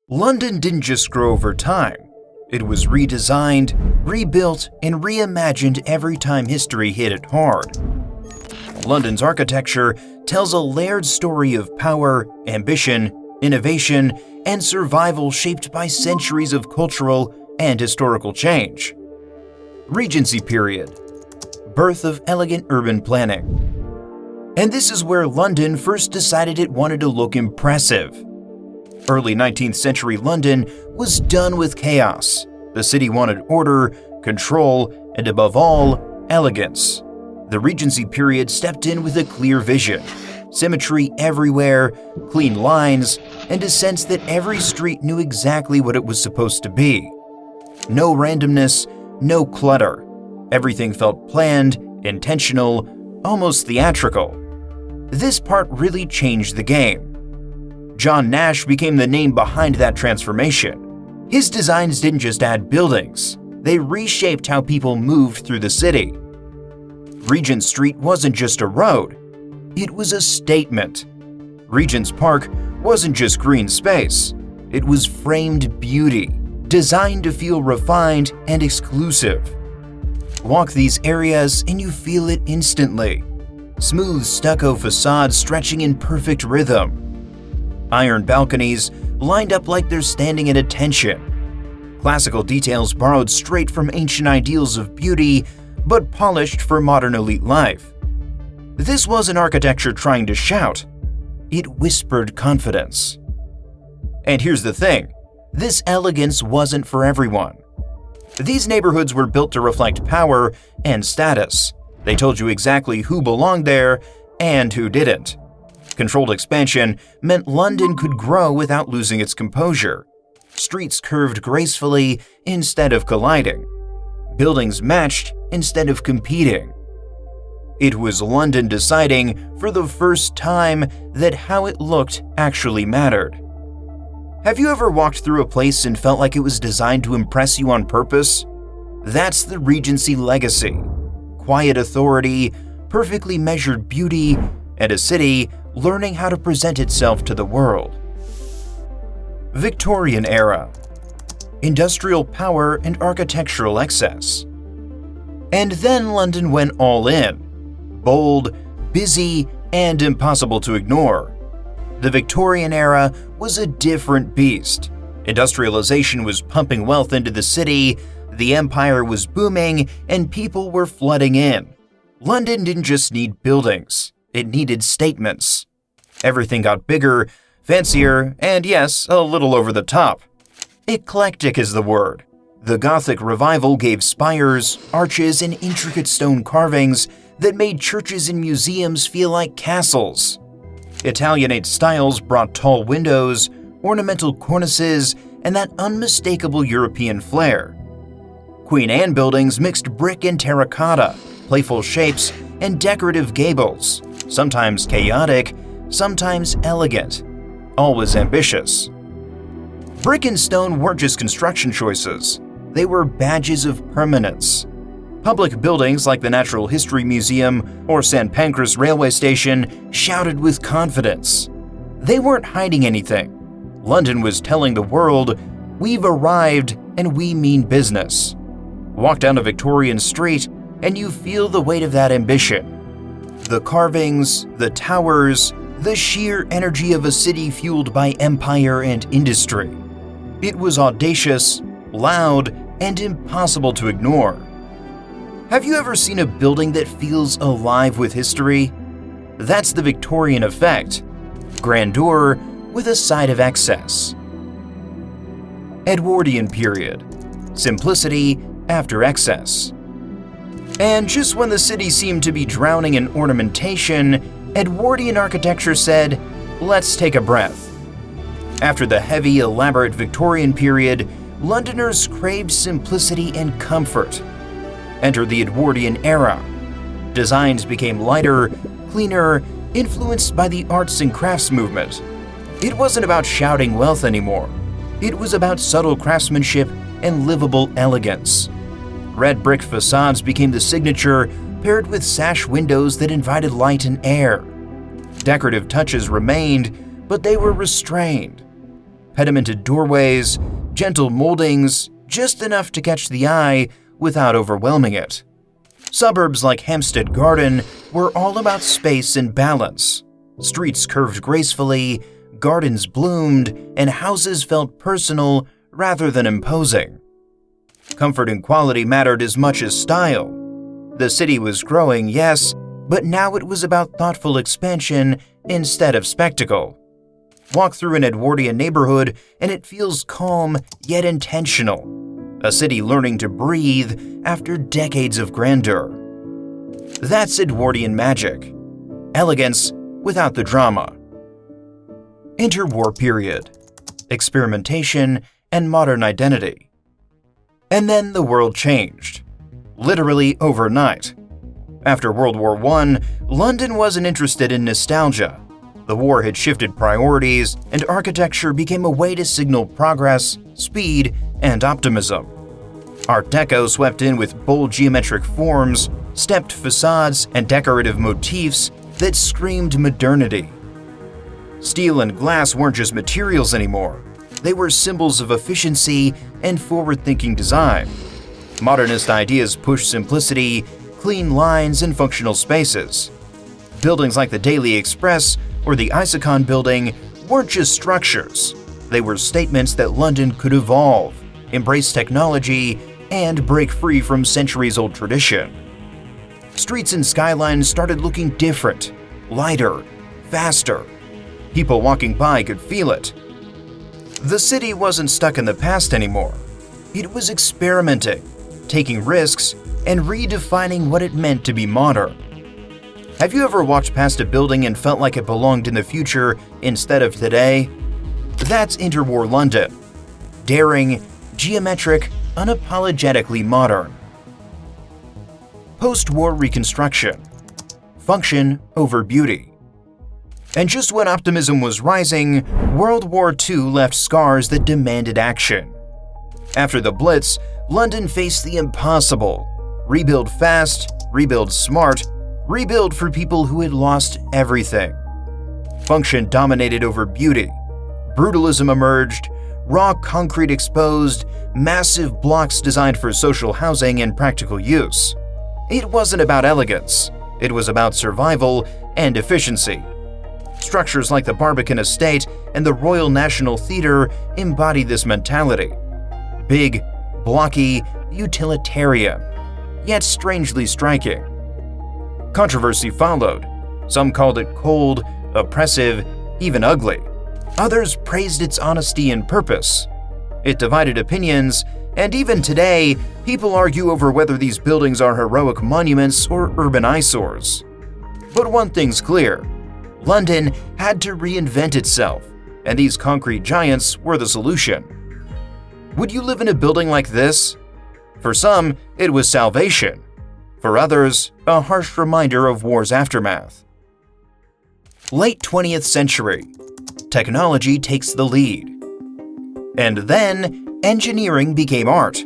London didn't just grow over time. It was redesigned, rebuilt, and reimagined every time history hit it hard. London's architecture tells a layered story of power, ambition, innovation, and survival shaped by centuries of cultural and historical change. Regency period. Birth of elegant urban planning. And this is where London first decided it wanted to look impressive. Early 19th century London was done with chaos. The city wanted order, control, and above all, elegance. The Regency period stepped in with a clear vision, symmetry everywhere, clean lines, and a sense that every street knew exactly what it was supposed to be. No randomness, no clutter. Everything felt planned, intentional, almost theatrical. This part really changed the game. John Nash became the name behind that transformation. His designs didn't just add buildings, they reshaped how people moved through the city. Regent Street wasn't just a road, it was a statement. Regent's Park wasn't just green space, it was framed beauty, designed to feel refined and exclusive. Walk these areas and you feel it instantly. Smooth stucco facades stretching in perfect rhythm. Iron balconies lined up like they're standing at attention. Classical details borrowed straight from ancient ideals of beauty, but polished for modern elite life. This wasn't architecture trying to shout. It whispered confidence. And here's the thing, this elegance wasn't for everyone. These neighborhoods were built to reflect power and status. They told you exactly who belonged there and who didn't. Controlled expansion meant London could grow without losing its composure. Streets curved gracefully instead of colliding. Buildings matched instead of competing. It was London deciding, for the first time, that how it looked actually mattered. Have you ever walked through a place and felt like it was designed to impress you on purpose? That's the Regency legacy. Quiet authority, perfectly measured beauty, and a city learning how to present itself to the world. Victorian era. Industrial power and architectural excess. And then London went all in. Bold, busy, and impossible to ignore. The Victorian era was a different beast. Industrialization was pumping wealth into the city, the empire was booming, and people were flooding in. London didn't just need buildings, it needed statements. Everything got bigger, fancier, and yes, a little over the top. Eclectic is the word. The Gothic revival gave spires, arches, and intricate stone carvings that made churches and museums feel like castles. Italianate styles brought tall windows, ornamental cornices, and that unmistakable European flair. Queen Anne buildings mixed brick and terracotta, playful shapes, and decorative gables, sometimes chaotic, sometimes elegant, always ambitious. Brick and stone weren't just construction choices, they were badges of permanence. Public buildings like the Natural History Museum or St. Pancras railway station shouted with confidence. They weren't hiding anything. London was telling the world, we've arrived and we mean business. Walk down a Victorian street and you feel the weight of that ambition. The carvings, the towers, the sheer energy of a city fueled by empire and industry. It was audacious, loud, and impossible to ignore. Have you ever seen a building that feels alive with history? That's the Victorian effect. Grandeur with a side of excess. Edwardian period. Simplicity after excess. And just when the city seemed to be drowning in ornamentation, Edwardian architecture said, let's take a breath. After the heavy, elaborate Victorian period, Londoners craved simplicity and comfort. Enter the Edwardian era. Designs became lighter, cleaner, influenced by the arts and crafts movement. It wasn't about shouting wealth anymore. It was about subtle craftsmanship and livable elegance. Red brick facades became the signature, paired with sash windows that invited light and air. Decorative touches remained, but they were restrained. pedimented doorways, gentle moldings, just enough to catch the eye without overwhelming it. Suburbs like Hampstead Garden were all about space and balance. Streets curved gracefully, gardens bloomed, and houses felt personal rather than imposing. Comfort and quality mattered as much as style. The city was growing, yes, but now it was about thoughtful expansion instead of spectacle. Walk through an Edwardian neighborhood and it feels calm yet intentional. A city learning to breathe after decades of grandeur. That's Edwardian magic. Elegance without the drama. Interwar period. Experimentation and modern identity. And then the world changed. Literally overnight. After World War I, London wasn't interested in nostalgia. The war had shifted priorities, and architecture became a way to signal progress, speed, and optimism. Art Deco swept in with bold geometric forms, stepped facades, and decorative motifs that screamed modernity. Steel and glass weren't just materials anymore. They were symbols of efficiency and forward-thinking design. Modernist ideas pushed simplicity, clean lines, and functional spaces. Buildings like the Daily Express or the Isokon building weren't just structures. They were statements that London could evolve, embrace technology, and break free from centuries-old tradition. Streets and skylines started looking different, lighter, faster. People walking by could feel it. The city wasn't stuck in the past anymore. It was experimenting, taking risks, and redefining what it meant to be modern. Have you ever walked past a building and felt like it belonged in the future instead of today? That's interwar London. Daring, geometric, unapologetically modern. Post-war reconstruction. Function over beauty. And just when optimism was rising, World War II left scars that demanded action. After the Blitz, London faced the impossible. Rebuild fast, rebuild smart, rebuild for people who had lost everything. Function dominated over beauty. Brutalism emerged, raw concrete exposed, massive blocks designed for social housing and practical use. It wasn't about elegance, it was about survival and efficiency. Structures like the Barbican Estate and the Royal National Theatre embody this mentality. Big, blocky, utilitarian, yet strangely striking. Controversy followed. Some called it cold, oppressive, even ugly. Others praised its honesty and purpose. It divided opinions, and even today, people argue over whether these buildings are heroic monuments or urban eyesores. But one thing's clear. London had to reinvent itself, and these concrete giants were the solution. Would you live in a building like this? For some, it was salvation. For others, a harsh reminder of war's aftermath. Late 20th century. Technology takes the lead. And then, engineering became art.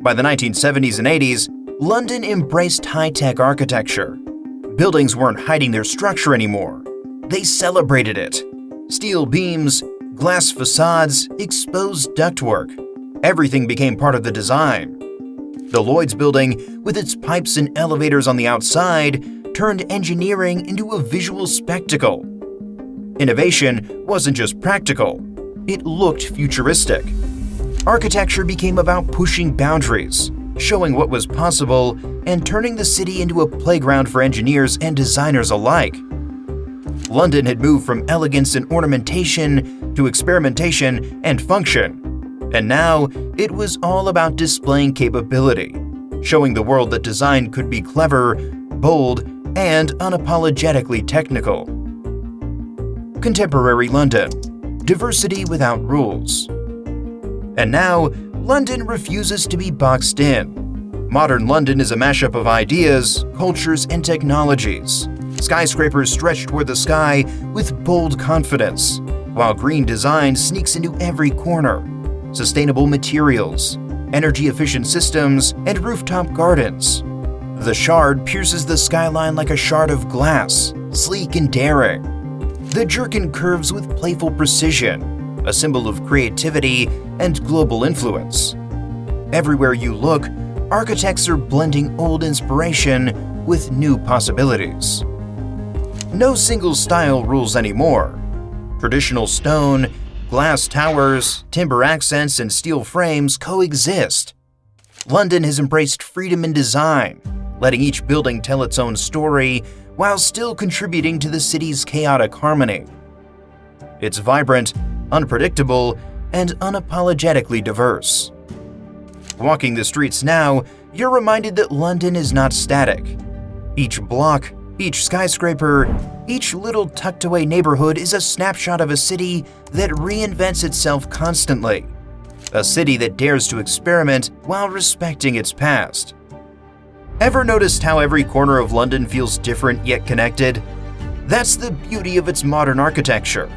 By the 1970s and 80s, London embraced high-tech architecture. Buildings weren't hiding their structure anymore. They celebrated it. Steel beams, glass facades, exposed ductwork. Everything became part of the design. The Lloyd's building, with its pipes and elevators on the outside, turned engineering into a visual spectacle. Innovation wasn't just practical, it looked futuristic. Architecture became about pushing boundaries, showing what was possible, and turning the city into a playground for engineers and designers alike. London had moved from elegance and ornamentation to experimentation and function. And now, it was all about displaying capability, showing the world that design could be clever, bold, and unapologetically technical. Contemporary London. Diversity without rules. And now, London refuses to be boxed in. Modern London is a mashup of ideas, cultures, and technologies. Skyscrapers stretch toward the sky with bold confidence, while green design sneaks into every corner. Sustainable materials, energy-efficient systems, and rooftop gardens. The Shard pierces the skyline like a shard of glass, sleek and daring. The Jerkin curves with playful precision, a symbol of creativity and global influence. Everywhere you look, architects are blending old inspiration with new possibilities. No single style rules anymore. Traditional stone, glass towers, timber accents, and steel frames coexist. London has embraced freedom in design, letting each building tell its own story while still contributing to the city's chaotic harmony. It's vibrant, unpredictable, and unapologetically diverse. Walking the streets now, you're reminded that London is not static. Each block, each skyscraper, each little tucked-away neighborhood is a snapshot of a city that reinvents itself constantly. A city that dares to experiment while respecting its past. Ever noticed how every corner of London feels different yet connected? That's the beauty of its modern architecture.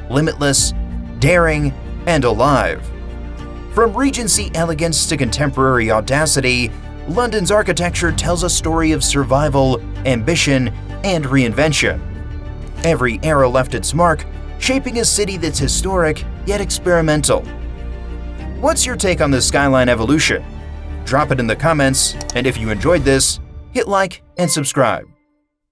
Limitless, daring, and alive. From Regency elegance to contemporary audacity, London's architecture tells a story of survival, ambition, and reinvention. Every era left its mark, shaping a city that's historic yet experimental. What's your take on the skyline evolution? Drop it in the comments, and if you enjoyed this, hit like and subscribe.